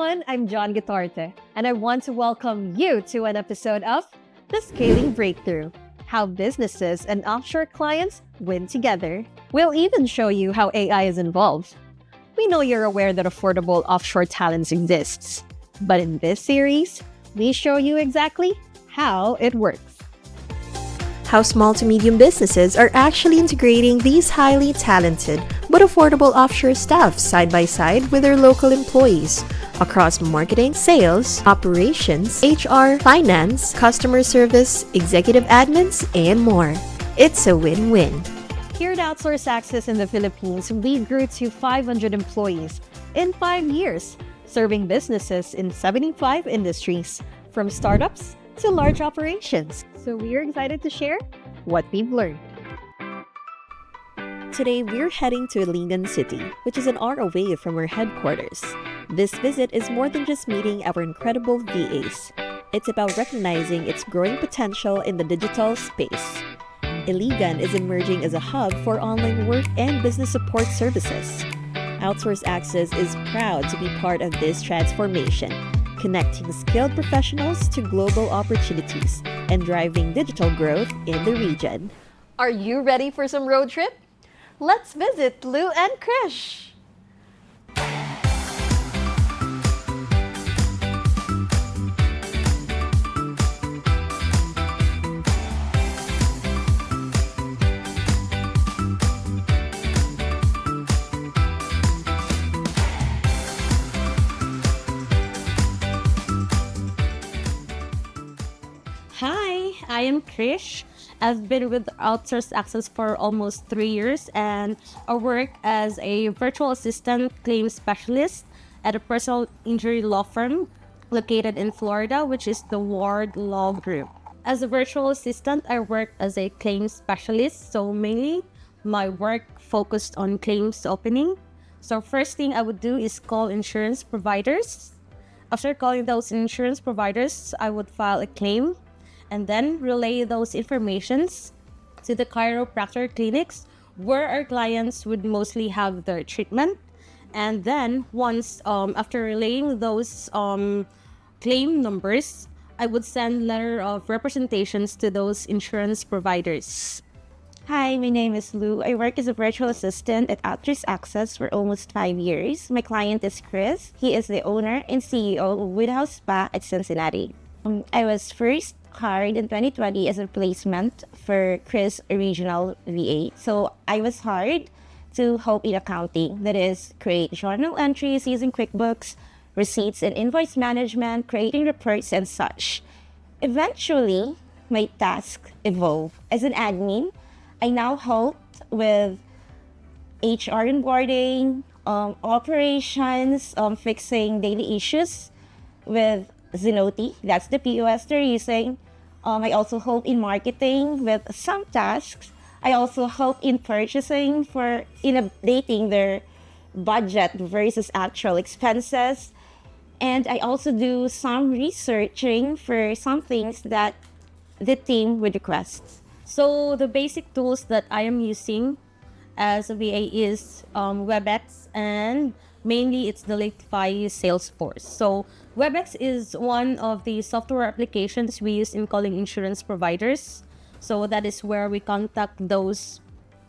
everyone, I'm John Guitarte, and I want to welcome you to an episode of The Scaling Breakthrough, how businesses and offshore clients win together. We'll even show you how AI is involved. We know you're aware that affordable offshore talents exists, but in this series, we show you exactly how it works. How small to medium businesses are actually integrating these highly talented but affordable offshore staff side by side with their local employees across marketing, sales, operations, HR, finance, customer service, executive admins, and more. It's a win-win. Here at Outsource Access in the Philippines, we grew to 500 employees in 5 years, serving businesses in 75 industries, from startups to large operations. So we're excited to share what we've learned. Today, we're heading to Iligan City, which is an hour away from our headquarters. This visit is more than just meeting our incredible VAs. It's about recognizing its growing potential in the digital space. Iligan is emerging as a hub for online work and business support services. Outsource Access is proud to be part of this transformation, connecting skilled professionals to global opportunities and driving digital growth in the region. Are you ready for some road trip? Let's visit Lou and Krish. Hi, I am Krish. I've been with Outsource Access for almost 3 years, and I work as a virtual assistant claims specialist at a personal injury law firm located in Florida, which is the Ward Law Group. As a virtual assistant, I work as a claims specialist, so mainly my work focused on claims opening. So first thing I would do is call insurance providers. After calling those insurance providers, I would file a claim and then relay those informations to the chiropractor clinics where our clients would mostly have their treatment. And then once after relaying those claim numbers, I would send letter of representations to those insurance providers. Hi, my name is Lou. I work as a virtual assistant at Outsource Access for almost 5 years. My client is Chris. He is the owner and CEO of Woodhouse Spa at Cincinnati. I was first hired in 2020 as a replacement for Chris' original VA. So I was hired to help in accounting, that is, create journal entries using QuickBooks, receipts and invoice management, creating reports and such. Eventually, my task evolved. As an admin, I now help with HR onboarding, operations, fixing daily issues with Zenoti. That's the POS they're using. I also help in marketing with some tasks. I also help in purchasing in updating their budget versus actual expenses. And I also do some researching for some things that the team would request. So the basic tools that I am using as a VA is WebEx, and mainly it's the Linkify Salesforce. So WebEx is one of the software applications we use in calling insurance providers. So that is where we contact those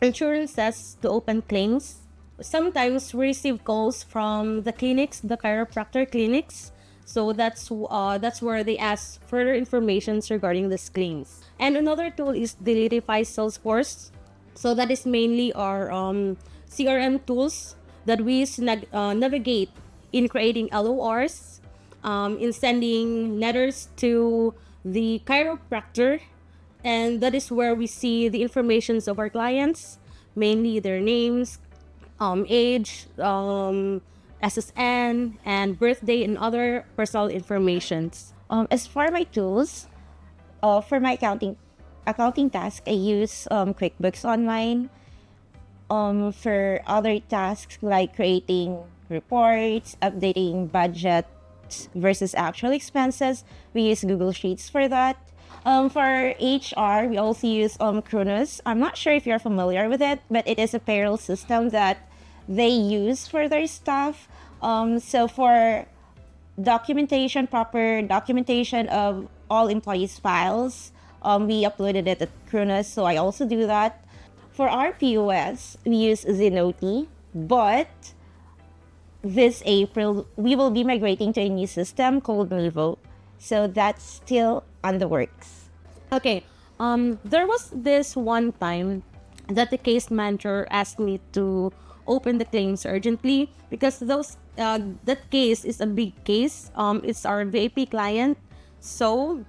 insurances to open claims. Sometimes we receive calls from the clinics, the chiropractor clinics. So that's where they ask further information regarding these claims. And another tool is the Linkify Salesforce. So that is mainly our CRM tools that we use to navigate in creating LORs, in sending letters to the chiropractor, and that is where we see the informations of our clients, mainly their names, age, SSN, and birthday, and other personal informations. As for my tools, for my accounting task, I use QuickBooks Online. For other tasks like creating reports, updating budget versus actual expenses, we use Google Sheets for that. For HR, we also use Kronos. I'm not sure if you're familiar with it, but it is a payroll system that they use for their staff. So for documentation, proper documentation of all employees' files. We uploaded it at Kronos, so I also do that. For our POS, we use Zenoti, but this April, we will be migrating to a new system called Nevo. So that's still on the works. Okay. There was this one time that the case manager asked me to open the claims urgently because that case is a big case. It's our VIP client, so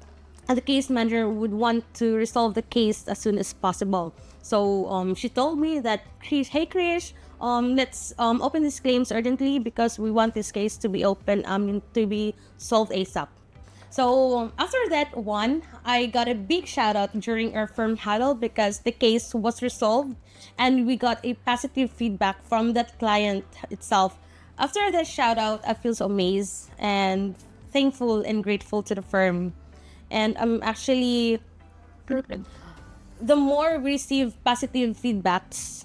the case manager would want to resolve the case as soon as possible. So she told me that, hey Krish, let's open these claims urgently because we want this case to be open, to be solved ASAP. So after that one, I got a big shout out during our firm huddle because the case was resolved and we got a positive feedback from that client itself. After that shout out, I feel so amazed and thankful and grateful to the firm. And I'm actually, the more we receive positive feedbacks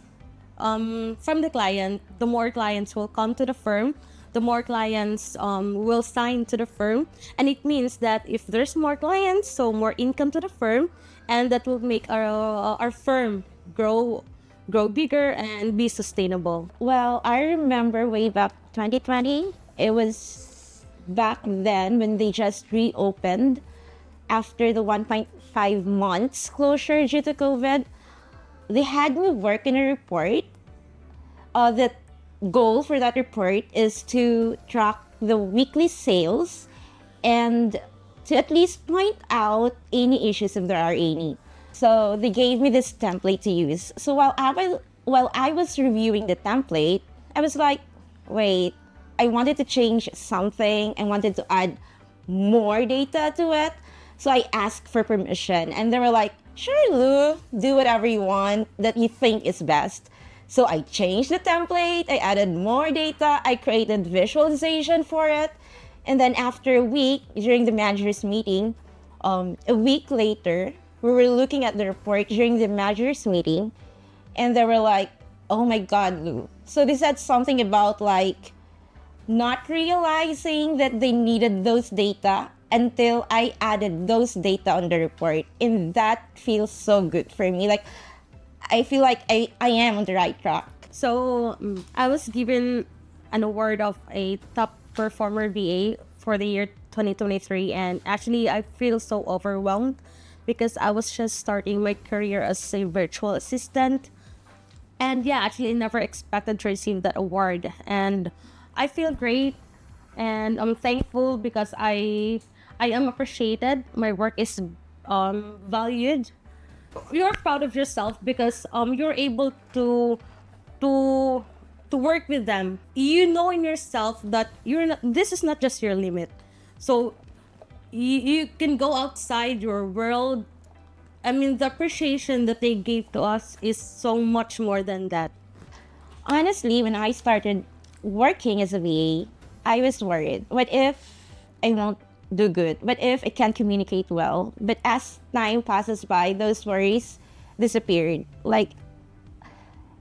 from the client, the more clients will come to the firm, the more clients will sign to the firm, and it means that if there's more clients, so more income to the firm, and that will make our firm grow bigger and be sustainable. Well, I remember way back 2020, it was back then when they just reopened after the 1.5 months closure due to COVID. They had me work in a report. The goal for that report is to track the weekly sales and to at least point out any issues if there are any. So they gave me this template to use. So while I was reviewing the template, I was like, wait, I wanted to change something. I wanted to add more data to it. So I asked for permission and they were like, sure, Lou, do whatever you want that you think is best. So I changed the template, I added more data, I created visualization for it. And then after a week, during the manager's meeting, a week later, we were looking at the report during the manager's meeting and they were like, oh my God, Lou. So they said something about like not realizing that they needed those data until I added those data on the report. And that feels so good for me. Like, I feel like I am on the right track. So I was given an award of a top performer VA for the year 2023, and actually I feel so overwhelmed because I was just starting my career as a virtual assistant. And yeah, actually I never expected to receive that award, and I feel great and I'm thankful because I am appreciated. My work is valued. You're proud of yourself because you're able to work with them. You know in yourself that this is not just your limit. So you can go outside your world. I mean, the appreciation that they gave to us is so much more than that. Honestly, when I started working as a VA, I was worried. What if I won't do good? What if I can't communicate well? But as time passes by, those worries disappeared. Like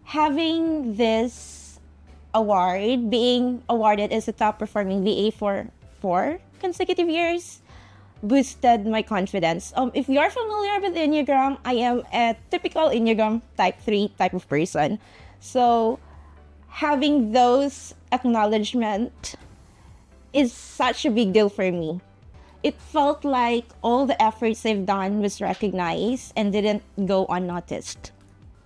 having this award, being awarded as a top performing VA for 4 consecutive years, boosted my confidence. If you're familiar with Enneagram, I am a typical Enneagram type 3 type of person. So having those acknowledgement is such a big deal for me. It felt like all the efforts I've done was recognized and didn't go unnoticed.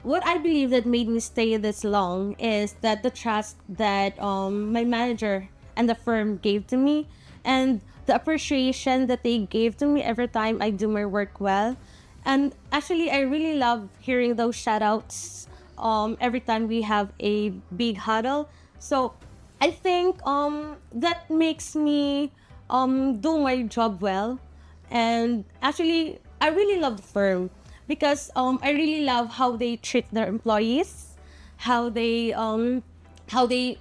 What I believe that made me stay this long is that the trust that my manager and the firm gave to me, and the appreciation that they gave to me every time I do my work well. And actually, I really love hearing those shout outs every time we have a big huddle. So I think that makes me do my job well. And actually, I really love the firm because I really love how they treat their employees, how they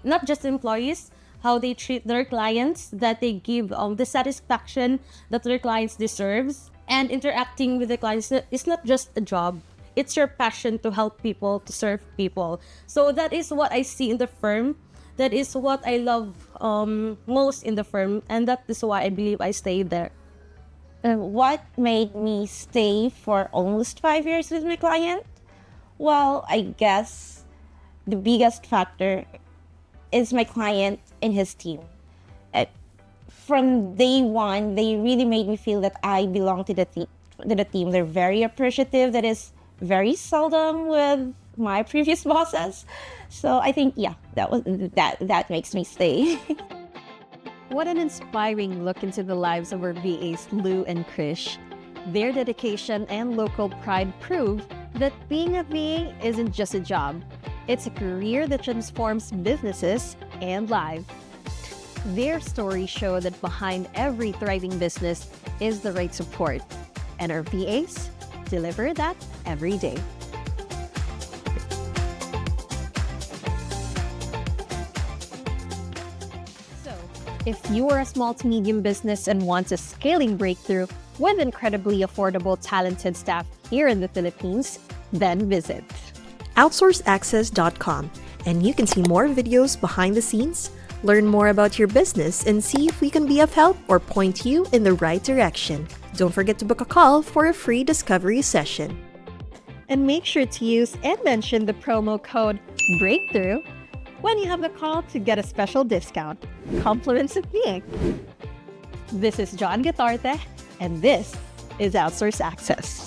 not just employees, how they treat their clients, that they give the satisfaction that their clients deserves. And interacting with the clients is not just a job, it's your passion to help people, to serve people. So that is what I see in the firm, That is what I love most in the firm, and that is why I believe I stayed there. What made me stay for almost 5 years with my client? Well, I guess the biggest factor is my client and his team. Uh, from day one, they really made me feel that I belong to the team. They're very appreciative. That is very seldom with my previous bosses. So I think, yeah, that makes me stay. What an inspiring look into the lives of our VAs, Lou and Krish. Their dedication and local pride prove that being a VA isn't just a job. It's a career that transforms businesses and lives. Their stories show that behind every thriving business is the right support. And our VAs deliver that every day. So, if you are a small to medium business and want a scaling breakthrough with incredibly affordable, talented staff here in the Philippines, then visit outsourceaccess.com, and you can see more videos behind the scenes, learn more about your business, and see if we can be of help or point you in the right direction. Don't forget to book a call for a free discovery session. and make sure to use and mention the promo code BREAKTHROUGH when you have the call to get a special discount. Compliments of being. This is John Guitarte, and this is Outsource Access.